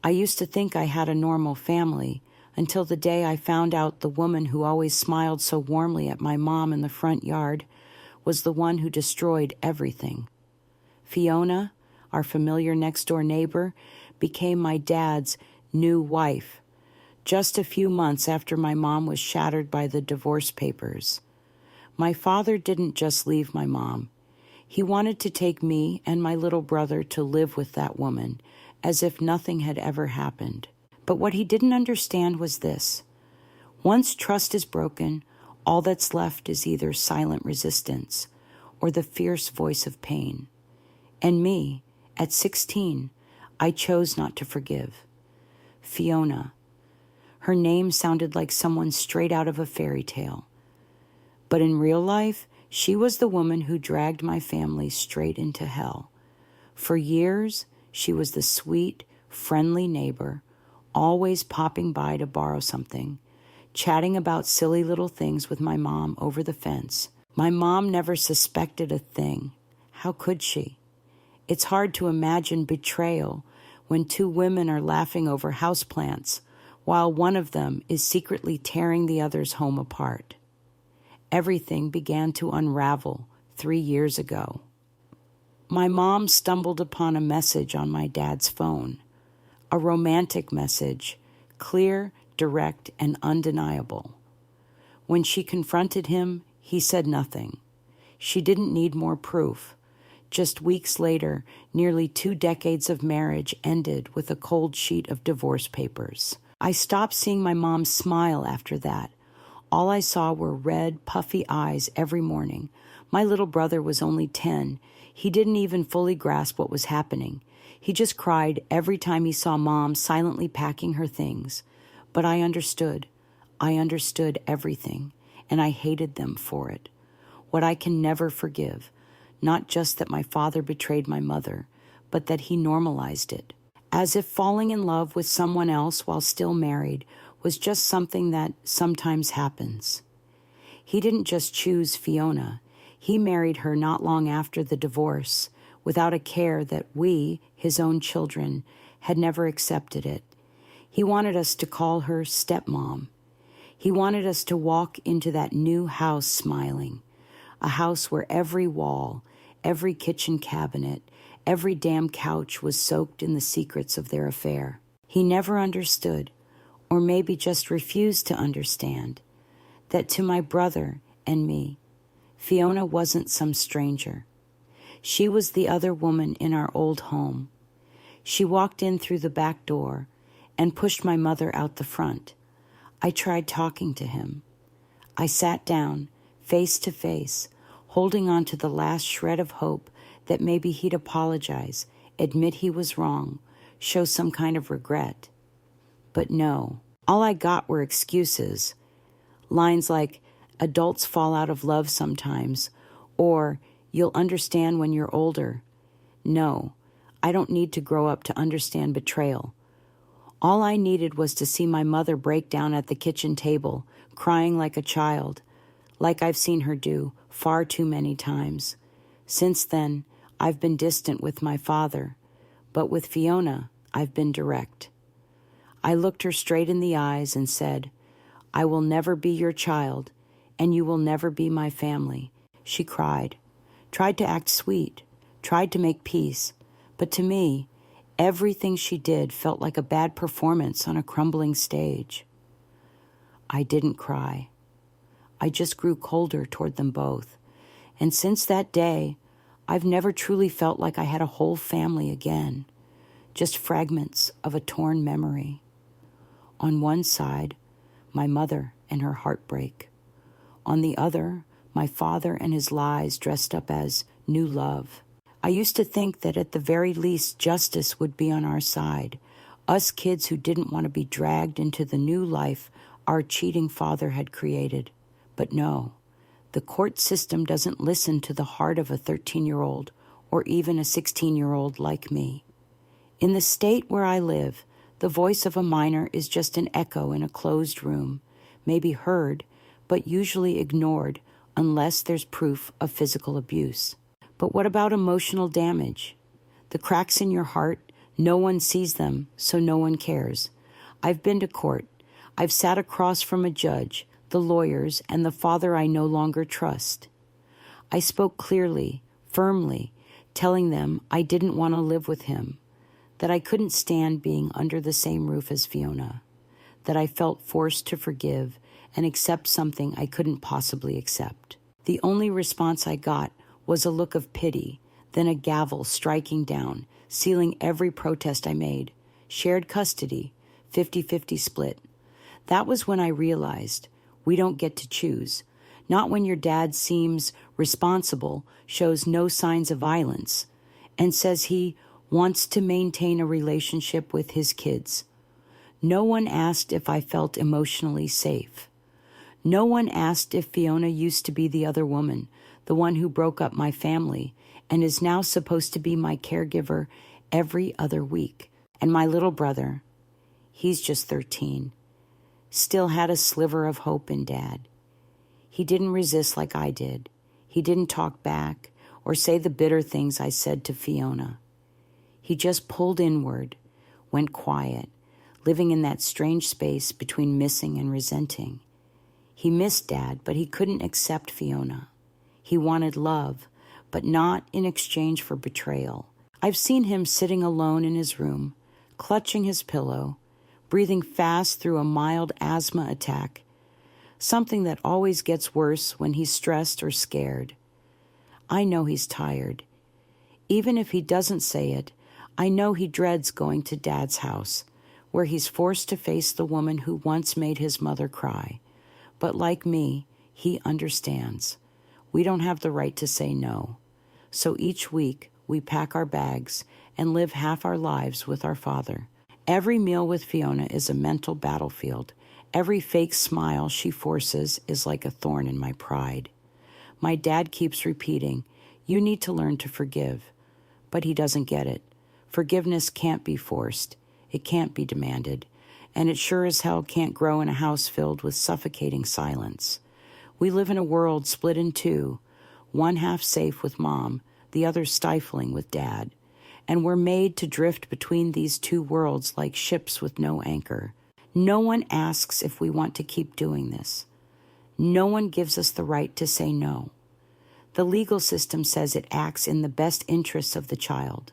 I used to think I had a normal family until the day I found out the woman who always smiled so warmly at my mom in the front yard was the one who destroyed everything. Fiona, our familiar next-door neighbor, became my dad's new wife, just a few months after my mom was shattered by the divorce papers. My father didn't just leave my mom. He wanted to take me and my little brother to live with that woman, as if nothing had ever happened. But what he didn't understand was this. Once trust is broken, all that's left is either silent resistance or the fierce voice of pain. And me, at 16, I chose not to forgive. Fiona. Her name sounded like someone straight out of a fairy tale. But in real life, she was the woman who dragged my family straight into hell. For years, she was the sweet, friendly neighbor, always popping by to borrow something, chatting about silly little things with my mom over the fence. My mom never suspected a thing. How could she? It's hard to imagine betrayal when two women are laughing over houseplants while one of them is secretly tearing the other's home apart. Everything began to unravel 3 years ago. My mom stumbled upon a message on my dad's phone, a romantic message, clear, direct, and undeniable. When she confronted him, he said nothing. She didn't need more proof. Just weeks later, nearly 2 decades of marriage ended with a cold sheet of divorce papers. I stopped seeing my mom smile after that. All I saw were red, puffy eyes every morning. My little brother was only 10. He didn't even fully grasp what was happening. He just cried every time he saw Mom silently packing her things. But I understood. I understood everything, and I hated them for it. What I can never forgive, not just that my father betrayed my mother, but that he normalized it. As if falling in love with someone else while still married was just something that sometimes happens. He didn't just choose Fiona. He married her not long after the divorce, without a care that we, his own children, had never accepted it. He wanted us to call her Stepmom. He wanted us to walk into that new house smiling, a house where every wall, every kitchen cabinet, every damn couch was soaked in the secrets of their affair. He never understood, or maybe just refused to understand, that to my brother and me, Fiona wasn't some stranger. She was the other woman in our old home. She walked in through the back door and pushed my mother out the front. I tried talking to him. I sat down, face to face, holding on to the last shred of hope that maybe he'd apologize, admit he was wrong, show some kind of regret. But no, all I got were excuses. Lines like, adults fall out of love sometimes, or you'll understand when you're older. No, I don't need to grow up to understand betrayal. All I needed was to see my mother break down at the kitchen table, crying like a child, like I've seen her do far too many times. Since then, I've been distant with my father, but with Fiona, I've been direct. I looked her straight in the eyes and said, I will never be your child, and you will never be my family. She cried, tried to act sweet, tried to make peace, but to me, everything she did felt like a bad performance on a crumbling stage. I didn't cry. I just grew colder toward them both, and since that day, I've never truly felt like I had a whole family again, just fragments of a torn memory. On one side, my mother and her heartbreak. On the other, my father and his lies dressed up as new love. I used to think that at the very least justice would be on our side, us kids who didn't want to be dragged into the new life our cheating father had created. But no. The court system doesn't listen to the heart of a 13-year-old or even a 16-year-old like me. In the state where I live, the voice of a minor is just an echo in a closed room, maybe heard, but usually ignored unless there's proof of physical abuse. But what about emotional damage? The cracks in your heart No one sees them, so no one cares. I've been to court. I've sat across from a judge, the lawyers, and the father I no longer trust. I spoke clearly, firmly, telling them I didn't want to live with him, that I couldn't stand being under the same roof as Fiona, that I felt forced to forgive and accept something I couldn't possibly accept. The only response I got was a look of pity, then a gavel striking down, sealing every protest I made. Shared custody, 50-50 split. That was when I realized we don't get to choose. Not when your dad seems responsible, shows no signs of violence, and says he wants to maintain a relationship with his kids. No one asked if I felt emotionally safe. No one asked if Fiona used to be the other woman, the one who broke up my family, and is now supposed to be my caregiver every other week. And my little brother, he's just 13, still had a sliver of hope in Dad. He didn't resist like I did. He didn't talk back or say the bitter things I said to Fiona. He just pulled inward, went quiet, living in that strange space between missing and resenting. He missed Dad, but he couldn't accept Fiona. He wanted love, but not in exchange for betrayal. I've seen him sitting alone in his room, clutching his pillow, breathing fast through a mild asthma attack, something that always gets worse when he's stressed or scared. I know he's tired. Even if he doesn't say it, I know he dreads going to Dad's house, where he's forced to face the woman who once made his mother cry. But like me, he understands. We don't have the right to say no. So each week, we pack our bags and live half our lives with our father. Every meal with Fiona is a mental battlefield. Every fake smile she forces is like a thorn in my pride. My dad keeps repeating, "You need to learn to forgive." But he doesn't get it. Forgiveness can't be forced. It can't be demanded. And it sure as hell can't grow in a house filled with suffocating silence. We live in a world split in two, one half safe with Mom, the other stifling with Dad. And we're made to drift between these two worlds like ships with no anchor. No one asks if we want to keep doing this. No one gives us the right to say no. The legal system says it acts in the best interests of the child.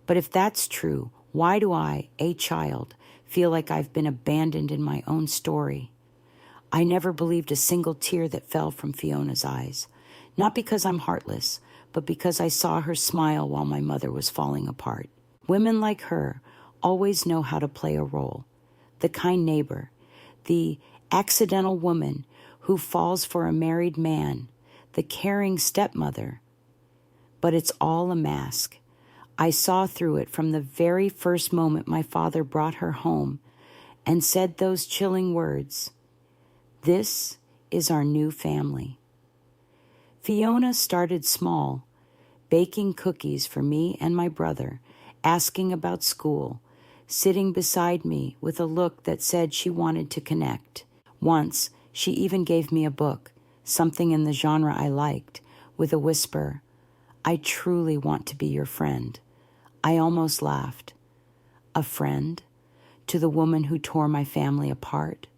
But if that's true, why do I, a child, feel like I've been abandoned in my own story? I never believed a single tear that fell from Fiona's eyes. Not because I'm heartless, but because I saw her smile while my mother was falling apart. Women like her always know how to play a role. The kind neighbor, the accidental woman who falls for a married man, the caring stepmother. But it's all a mask. I saw through it from the very first moment my father brought her home and said those chilling words, "This is our new family." Fiona started small, baking cookies for me and my brother, asking about school, sitting beside me with a look that said she wanted to connect. Once, she even gave me a book, something in the genre I liked, with a whisper, "I truly want to be your friend." I almost laughed. A friend? To the woman who tore my family apart?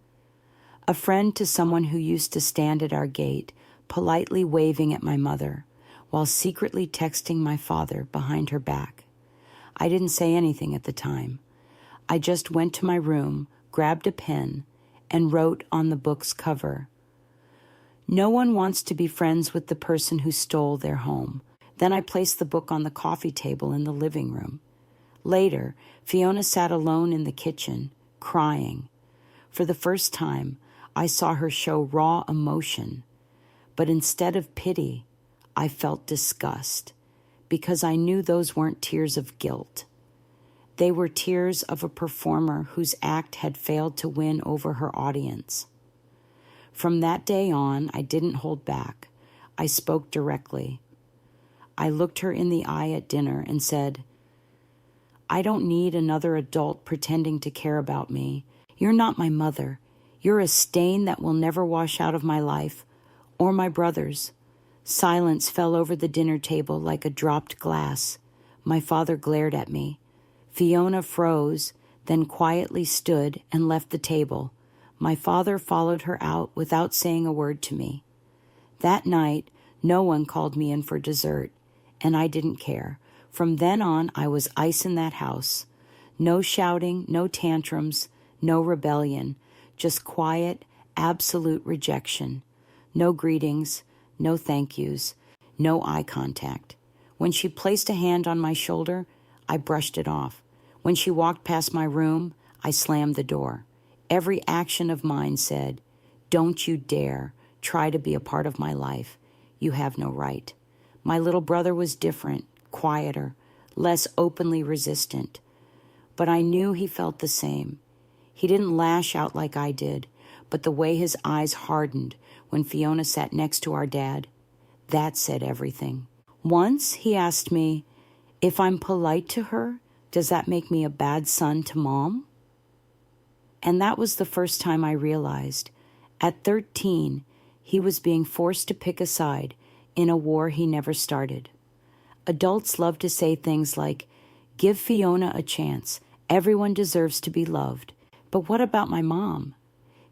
A friend to someone who used to stand at our gate, politely waving at my mother, while secretly texting my father behind her back. I didn't say anything at the time. I just went to my room, grabbed a pen, and wrote on the book's cover, "No one wants to be friends with the person who stole their home." Then I placed the book on the coffee table in the living room. Later, Fiona sat alone in the kitchen, crying. For the first time, I saw her show raw emotion. But instead of pity, I felt disgust, because I knew those weren't tears of guilt. They were tears of a performer whose act had failed to win over her audience. From that day on, I didn't hold back. I spoke directly. I looked her in the eye at dinner and said, "I don't need another adult pretending to care about me. You're not my mother. You're a stain that will never wash out of my life, or my brother's." Silence fell over the dinner table like a dropped glass. My father glared at me. Fiona froze, then quietly stood and left the table. My father followed her out without saying a word to me. That night, no one called me in for dessert, and I didn't care. From then on, I was ice in that house. No shouting, no tantrums, no rebellion, just quiet, absolute rejection. No greetings, no thank yous, no eye contact. When she placed a hand on my shoulder, I brushed it off. When she walked past my room, I slammed the door. Every action of mine said, "Don't you dare try to be a part of my life. You have no right." My little brother was different, quieter, less openly resistant. But I knew he felt the same. He didn't lash out like I did, but the way his eyes hardened when Fiona sat next to our dad, that said everything. Once he asked me, "If I'm polite to her, does that make me a bad son to Mom?" And that was the first time I realized, at 13, he was being forced to pick a side in a war he never started. Adults love to say things like, "Give Fiona a chance. Everyone deserves to be loved." But what about my mom?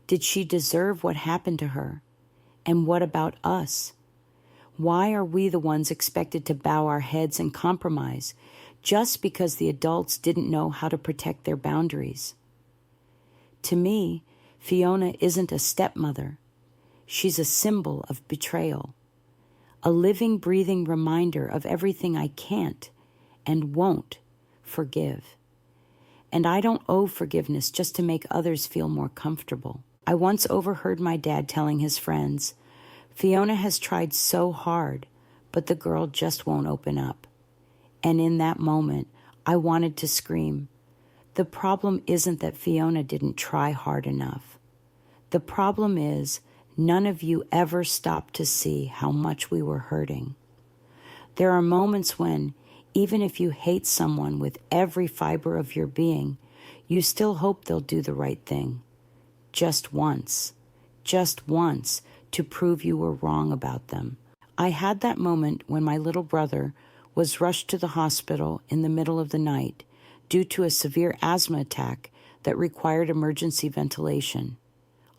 Did she deserve what happened to her? And what about us? Why are we the ones expected to bow our heads and compromise just because the adults didn't know how to protect their boundaries? To me, Fiona isn't a stepmother. She's a symbol of betrayal, a living, breathing reminder of everything I can't and won't forgive. And I don't owe forgiveness just to make others feel more comfortable. I once overheard my dad telling his friends, "Fiona has tried so hard, but the girl just won't open up." And in that moment, I wanted to scream, "The problem isn't that Fiona didn't try hard enough. The problem is none of you ever stopped to see how much we were hurting." There are moments when, even if you hate someone with every fiber of your being, you still hope they'll do the right thing. Just once, to prove you were wrong about them. I had that moment when my little brother was rushed to the hospital in the middle of the night due to a severe asthma attack that required emergency ventilation.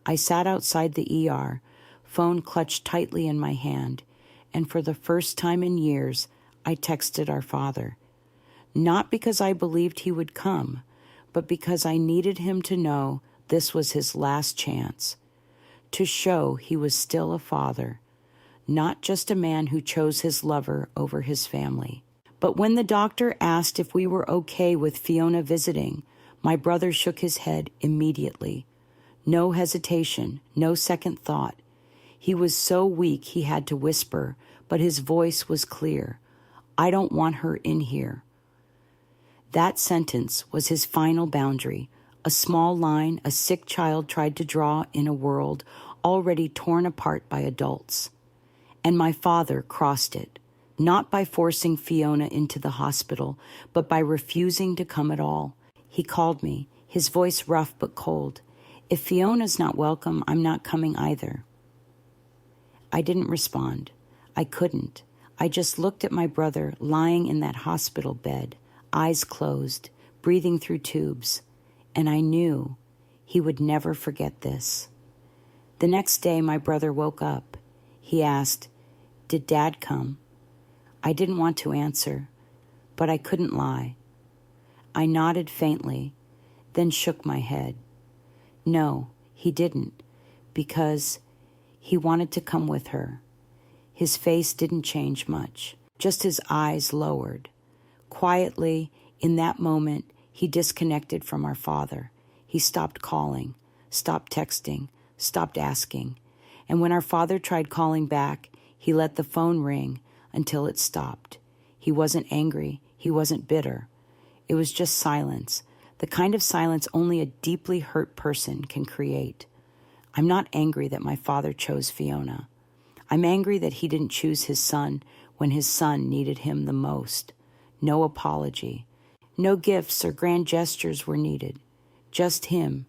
I sat outside the ER, phone clutched tightly in my hand, and for the first time in years, I texted our father. Not because I believed he would come, but because I needed him to know this was his last chance, to show he was still a father, not just a man who chose his lover over his family. But when the doctor asked if we were okay with Fiona visiting, my brother shook his head immediately. No hesitation, no second thought. He was so weak he had to whisper, but his voice was clear. "I don't want her in here." That sentence was his final boundary, a small line a sick child tried to draw in a world already torn apart by adults. And my father crossed it, not by forcing Fiona into the hospital, but by refusing to come at all. He called me, his voice rough but cold. "If Fiona's not welcome, I'm not coming either." I didn't respond. I couldn't. I just looked at my brother lying in that hospital bed, eyes closed, breathing through tubes, and I knew he would never forget this. The next day, my brother woke up. He asked, "Did Dad come?" I didn't want to answer, but I couldn't lie. I nodded faintly, then shook my head. No, he didn't, because he wanted to come with her. His face didn't change much, just his eyes lowered. Quietly, in that moment, he disconnected from our father. He stopped calling, stopped texting, stopped asking. And when our father tried calling back, he let the phone ring until it stopped. He wasn't angry. He wasn't bitter. It was just silence, the kind of silence only a deeply hurt person can create. I'm not angry that my father chose Fiona. I'm angry that he didn't choose his son when his son needed him the most. No apology. No gifts or grand gestures were needed. Just him,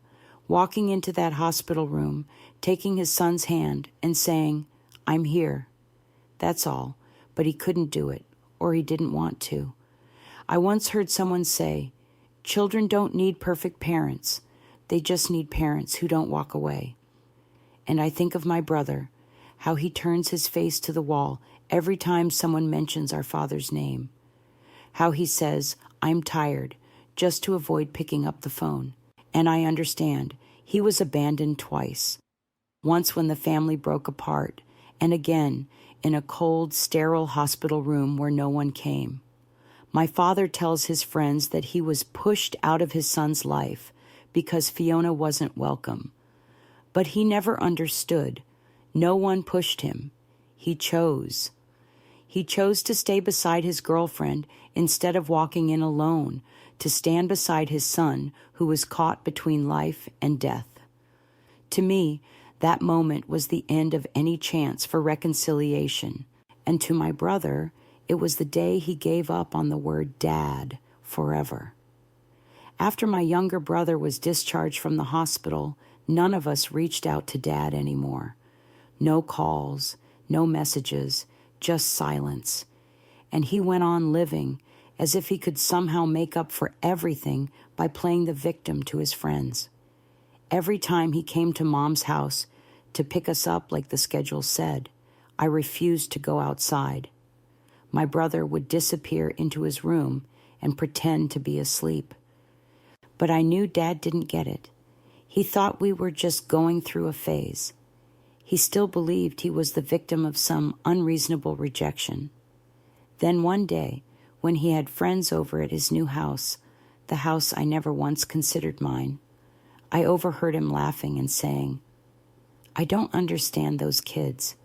walking into that hospital room, taking his son's hand and saying, "I'm here." That's all, but he couldn't do it, or he didn't want to. I once heard someone say, Children don't need perfect parents. They just need parents who don't walk away. And I think of my brother, how he turns his face to the wall every time someone mentions our father's name. How he says, "I'm tired," just to avoid picking up the phone. And I understand, he was abandoned twice. Once when the family broke apart, and again in a cold, sterile hospital room where no one came. My father tells his friends that he was pushed out of his son's life because Fiona wasn't welcome. But he never understood. No one pushed him. He chose. He chose to stay beside his girlfriend instead of walking in alone, to stand beside his son who was caught between life and death. To me, that moment was the end of any chance for reconciliation. And to my brother, it was the day he gave up on the word dad forever. After my younger brother was discharged from the hospital, none of us reached out to Dad anymore. No calls, no messages, just silence. And he went on living as if he could somehow make up for everything by playing the victim to his friends. Every time he came to Mom's house to pick us up like the schedule said, I refused to go outside. My brother would disappear into his room and pretend to be asleep. But I knew Dad didn't get it. He thought we were just going through a phase. He still believed he was the victim of some unreasonable rejection. Then one day, when he had friends over at his new house, the house I never once considered mine, I overheard him laughing and saying, "I don't understand those kids.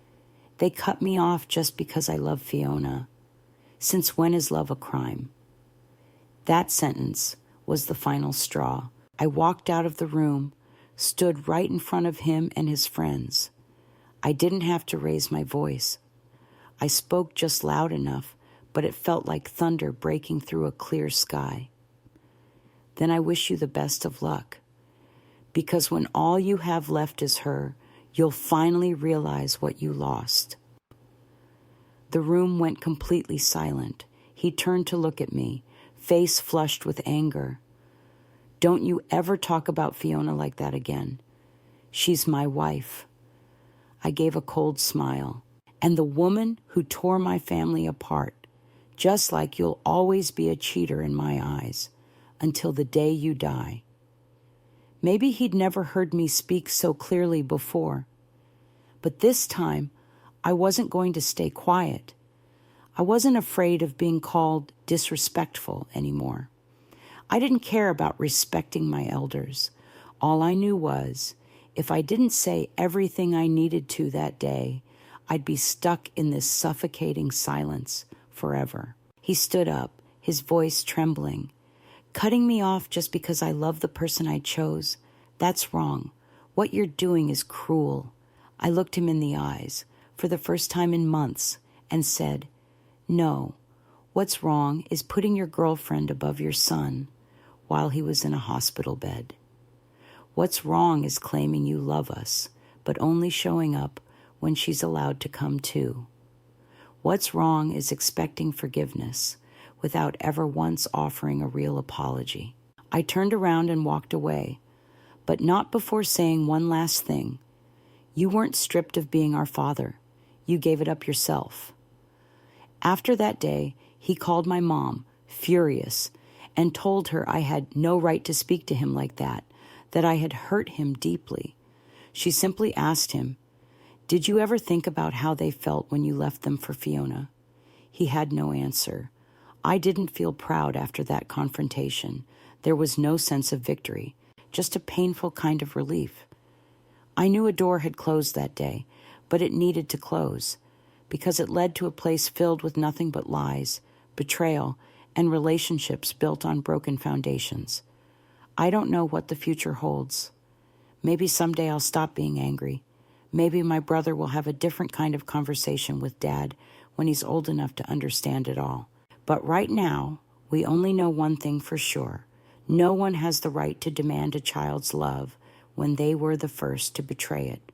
They cut me off just because I love Fiona. Since when is love a crime?" That sentence was the final straw. I walked out of the room, stood right in front of him and his friends. I didn't have to raise my voice. I spoke just loud enough, but it felt like thunder breaking through a clear sky. Then I wish you the best of luck, because when all you have left is her, you'll finally realize what you lost. The room went completely silent. He turned to look at me, face flushed with anger. "Don't you ever talk about Fiona like that again. She's my wife." I gave a cold smile. "And the woman who tore my family apart, just like you'll always be a cheater in my eyes, until the day you die." Maybe he'd never heard me speak so clearly before. But this time, I wasn't going to stay quiet. I wasn't afraid of being called disrespectful anymore. I didn't care about respecting my elders. All I knew was, if I didn't say everything I needed to that day, I'd be stuck in this suffocating silence forever. He stood up, his voice trembling. "Cutting me off just because I love the person I chose? That's wrong. What you're doing is cruel." I looked him in the eyes, for the first time in months, and said, "No, what's wrong is putting your girlfriend above your son while he was in a hospital bed. What's wrong is claiming you love us, but only showing up when she's allowed to come too. What's wrong is expecting forgiveness without ever once offering a real apology." I turned around and walked away, but not before saying one last thing. "You weren't stripped of being our father. You gave it up yourself." After that day, he called my mom, furious, and told her I had no right to speak to him like that I had hurt him deeply. She simply asked him, "Did you ever think about how they felt when you left them for Fiona?" He had no answer. I didn't feel proud after that confrontation. There was no sense of victory, just a painful kind of relief. I knew a door had closed that day, but it needed to close, because it led to a place filled with nothing but lies, betrayal, and relationships built on broken foundations. I don't know what the future holds. Maybe someday I'll stop being angry. Maybe my brother will have a different kind of conversation with Dad when he's old enough to understand it all. But right now, we only know one thing for sure. No one has the right to demand a child's love when they were the first to betray it.